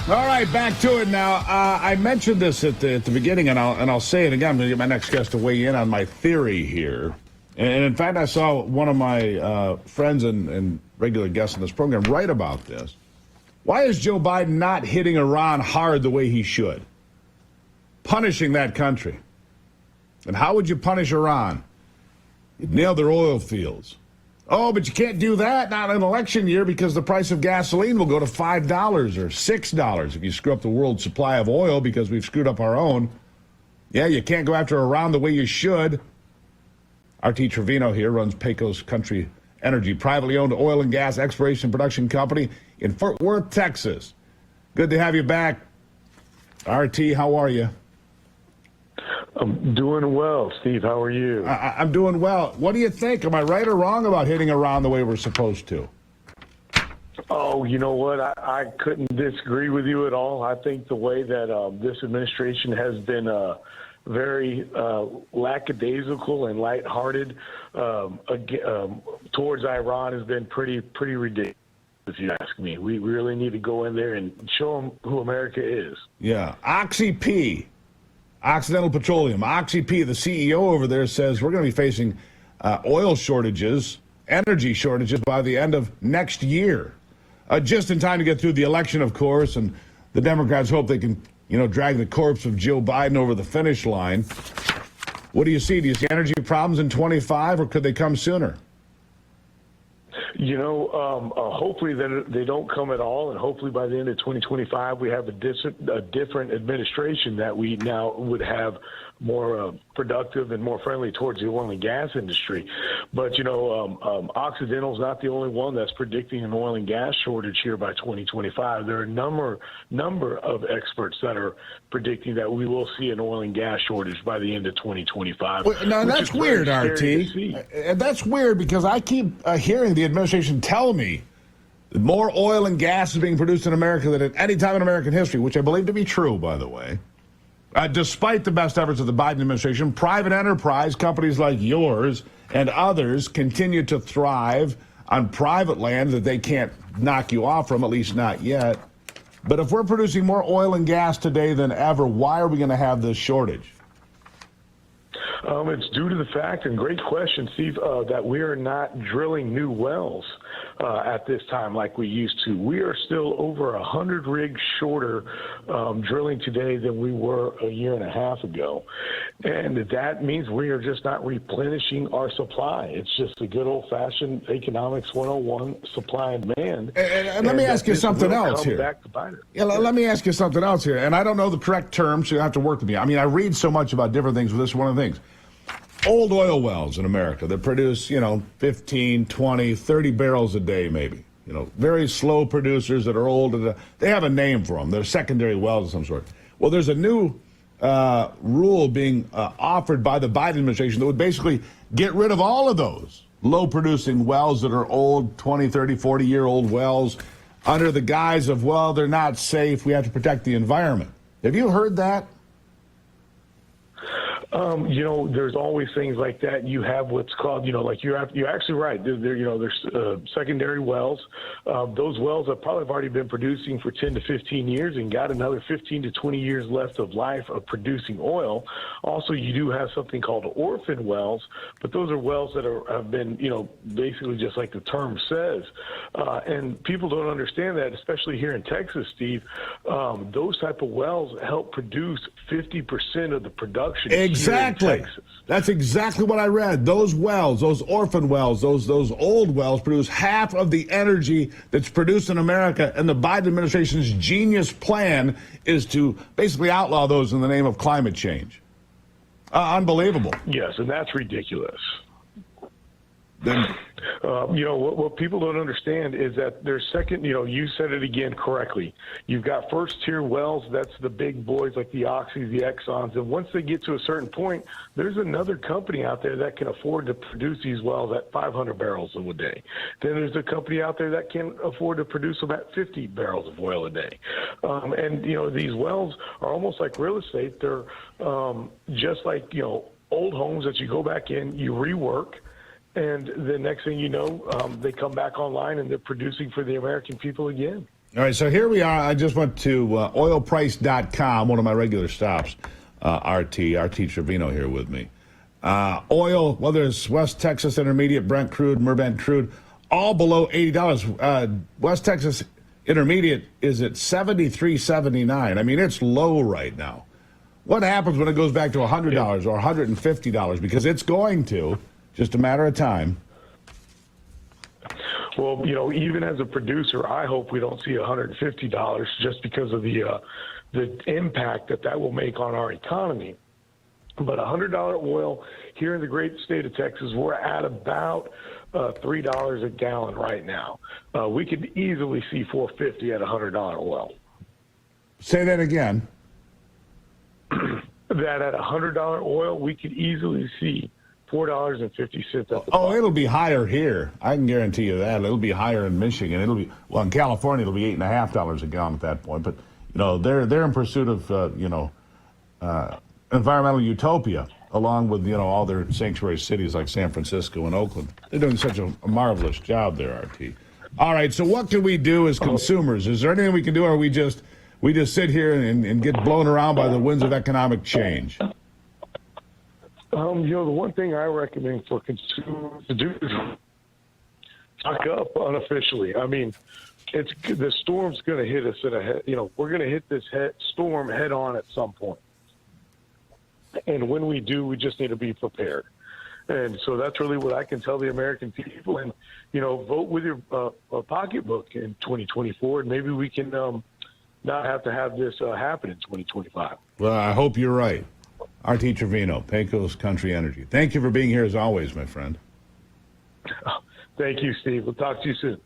All right, back to it now. I mentioned this at the beginning, and I'll say it again. I'm going to get my next guest to weigh in on my theory here. And in fact, I saw one of my friends and regular guests on this program write about this. Why is Joe Biden not hitting Iran hard the way he should? Punishing that country. And how would you punish Iran? You'd nail their oil fields. Oh, but you can't do that, not in an election year, because the price of gasoline will go to $5 or $6 if you screw up the world supply of oil because we've screwed up our own. Yeah, you can't go after Iran the way you should. RT Trevino here runs Pecos Country Operating, privately owned oil and gas exploration production company in Fort Worth, Texas. Good to have you back. RT, how are you? I'm doing well, Steve. How are you? I'm doing well. What do you think? Am I right or wrong about hitting Iran the way we're supposed to? Oh, you know what? I couldn't disagree with you at all. I think the way that this administration has been very lackadaisical and lighthearted towards Iran has been pretty ridiculous, if you ask me. We really need to go in there and show them who America is. Yeah. OxyP, Occidental Petroleum. OxyP, the CEO over there, says we're going to be facing oil shortages, energy shortages by the end of next year. Just in time to get through the election, of course, and the Democrats hope they can, drag the corpse of Joe Biden over the finish line. What do you see? Do you see energy problems in 25, or could they come sooner? Hopefully they don't come at all, and hopefully by the end of 2025 we have a different administration that we now would have more productive and more friendly towards the oil and gas industry. But, Occidental's not the only one that's predicting an oil and gas shortage here by 2025. There are a number of experts that are predicting that we will see an oil and gas shortage by the end of 2025. Well, now, that's weird, RT. And that's weird because I keep hearing the administration tell me that more oil and gas is being produced in America than at any time in American history, which I believe to be true, by the way. Despite the best efforts of the Biden administration, private enterprise companies like yours and others continue to thrive on private land that they can't knock you off from, at least not yet. But if we're producing more oil and gas today than ever, why are we going to have this shortage? It's due to the fact, and great question, Steve, that we are not drilling new wells at this time like we used to. We are still over 100 rigs shorter drilling today than we were a year and a half ago. And that means we are just not replenishing our supply. It's just a good old-fashioned economics 101, supply and demand. And let me ask you something else here. Yeah, let me ask you something else here. And I don't know the correct term, so you have to work with me. I mean, I read so much about different things, but this is one of the things. Old oil wells in America that produce, 15, 20, 30 barrels a day maybe. Very slow producers that are old. They have a name for them. They're secondary wells of some sort. Well, there's a new rule being offered by the Biden administration that would basically get rid of all of those low-producing wells that are old, 20, 30, 40-year-old wells under the guise of, well, they're not safe. We have to protect the environment. Have you heard that? There's always things like that. You have what's called, like you're actually right. There's secondary wells. Those wells have probably already been producing for 10 to 15 years and got another 15 to 20 years left of life of producing oil. Also, you do have something called orphan wells, but those are wells that have been, basically just like the term says. And people don't understand that, especially here in Texas, Steve. Those type of wells help produce 50% of the production. Exactly. That's exactly what I read. Those wells, those orphan wells, those old wells produce half of the energy that's produced in America, and the Biden administration's genius plan is to basically outlaw those in the name of climate change. Unbelievable. Yes, and that's ridiculous. Then, what people don't understand is that there's second, you said it again correctly. You've got first tier wells. That's the big boys like the Oxys, the Exxons. And once they get to a certain point, there's another company out there that can afford to produce these wells at 500 barrels a day. Then there's a company out there that can afford to produce them at 50 barrels of oil a day. And these wells are almost like real estate. They're just like, old homes that you go back in, you rework, and the next thing you know, they come back online and they're producing for the American people again. All right, so here we are. I just went to oilprice.com, one of my regular stops. RT Trevino here with me. Oil, whether it's West Texas Intermediate, Brent crude, Mervent crude, all below $80. West Texas Intermediate is at $73.79. I mean, it's low right now. What happens when it goes back to $100 or $150? Because it's going to, just a matter of time. Well, even as a producer, I hope we don't see $150 just because of the impact that will make on our economy. But $100 oil here in the great state of Texas, we're at about $3 a gallon right now. We could easily see $4.50 at $100 oil. Say that again. That at $100 oil, we could easily see $4.50 at the Oh, it'll be higher here. I can guarantee you that. It'll be higher in Michigan. In California, it'll be $8.50 a gallon at that point. But they're in pursuit of environmental utopia, along with all their sanctuary cities like San Francisco and Oakland. They're doing such a marvelous job there, RT. All right, so what can we do as consumers? Is there anything we can do, or we just sit here and get blown around by the winds of economic change? The one thing I recommend for consumers to do is stock up unofficially. I mean, the storm's going to hit us we're going to hit this storm head on at some point. And when we do, we just need to be prepared. And so that's really what I can tell the American people. And, vote with your pocketbook in 2024, and maybe we can not have to have this happen in 2025. Well, I hope you're right. RT Trevino, Pecos Country Energy. Thank you for being here as always, my friend. Thank you, Steve. We'll talk to you soon.